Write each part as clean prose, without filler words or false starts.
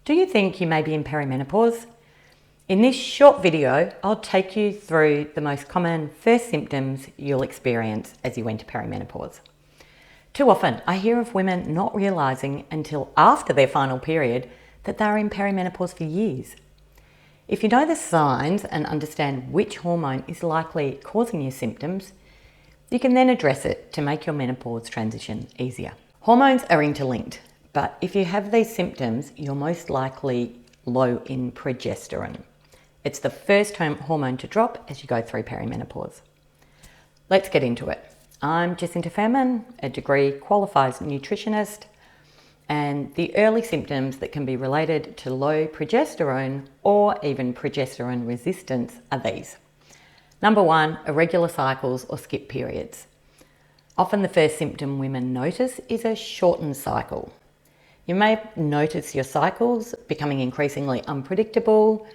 Do you think you may be in perimenopause? In this short video, I'll take you through the most common first symptoms you'll experience as you enter perimenopause. Too often, I hear of women not realising until after their final period that they're in perimenopause for years. If you know the signs and understand which hormone is likely causing your symptoms, you can then address it to make your menopause transition easier. Hormones are interlinked, but if you have these symptoms, you're most likely low in progesterone. It's the first hormone to drop as you go through perimenopause. Let's get into it. I'm Jacinta Fairman, a degree qualified nutritionist, and the early symptoms that can be related to low progesterone or even progesterone resistance are these. Number one, irregular cycles or skip periods. Often the first symptom women notice is a shortened cycle. You may notice your cycles becoming increasingly unpredictable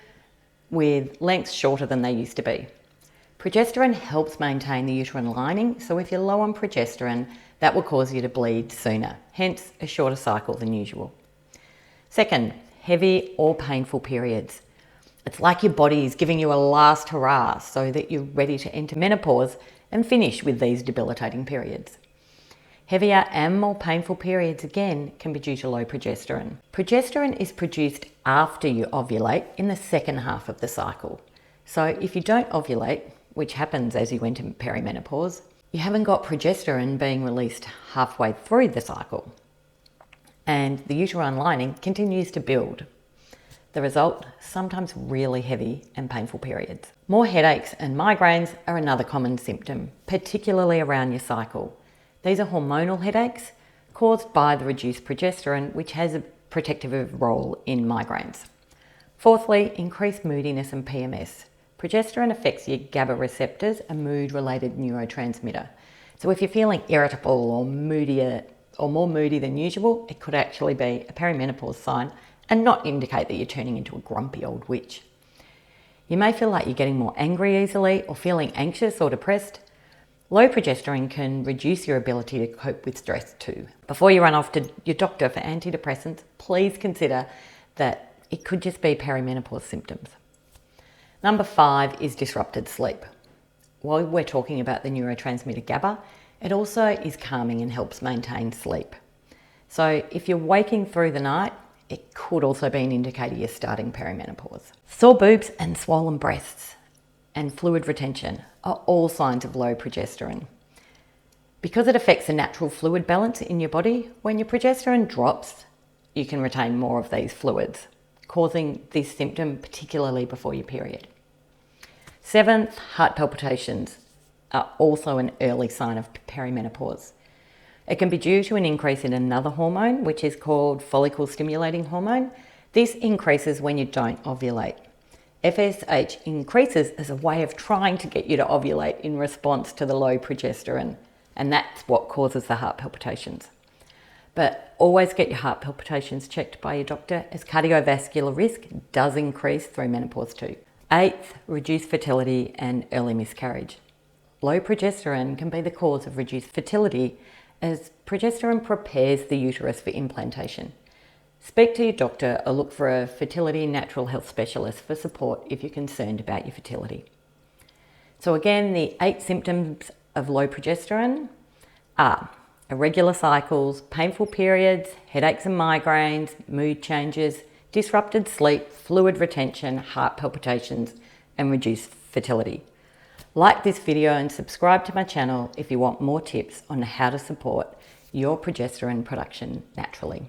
with lengths shorter than they used to be. Progesterone helps maintain the uterine lining, so if you're low on progesterone, that will cause you to bleed sooner, hence a shorter cycle than usual. Second, heavy or painful periods. It's like your body is giving you a last hurrah so that you're ready to enter menopause and finish with these debilitating periods. Heavier and more painful periods again can be due to low progesterone. Progesterone is produced after you ovulate in the second half of the cycle. So if you don't ovulate, which happens as you enter perimenopause, you haven't got progesterone being released halfway through the cycle, and the uterine lining continues to build. The result, sometimes really heavy and painful periods. More headaches and migraines are another common symptom, particularly around your cycle. These are hormonal headaches caused by the reduced progesterone, which has a protective role in migraines. Fourthly, increased moodiness and PMS. Progesterone affects your GABA receptors, a mood-related neurotransmitter. So if you're feeling irritable or moodier or more moody than usual, it could actually be a perimenopause sign and not indicate that you're turning into a grumpy old witch. You may feel like you're getting more angry easily or feeling anxious or depressed. Low progesterone can reduce your ability to cope with stress too. Before you run off to your doctor for antidepressants, please consider that it could just be perimenopause symptoms. Number 5 is disrupted sleep. While we're talking about the neurotransmitter GABA, it also is calming and helps maintain sleep. So if you're waking through the night, it could also be an indicator you're starting perimenopause. Sore boobs and swollen breasts and fluid retention are all signs of low progesterone. Because it affects the natural fluid balance in your body, when your progesterone drops, you can retain more of these fluids, causing this symptom particularly before your period. 7th, heart palpitations are also an early sign of perimenopause. It can be due to an increase in another hormone, which is called follicle stimulating hormone. This increases when you don't ovulate. FSH increases as a way of trying to get you to ovulate in response to the low progesterone, and that's what causes the heart palpitations. But always get your heart palpitations checked by your doctor, as cardiovascular risk does increase through menopause too. 8th, reduced fertility and early miscarriage. Low progesterone can be the cause of reduced fertility as progesterone prepares the uterus for implantation. Speak to your doctor or look for a fertility and natural health specialist for support if you're concerned about your fertility. So again, the 8 symptoms of low progesterone are irregular cycles, painful periods, headaches and migraines, mood changes, disrupted sleep, fluid retention, heart palpitations, and reduced fertility. Like this video and subscribe to my channel if you want more tips on how to support your progesterone production naturally.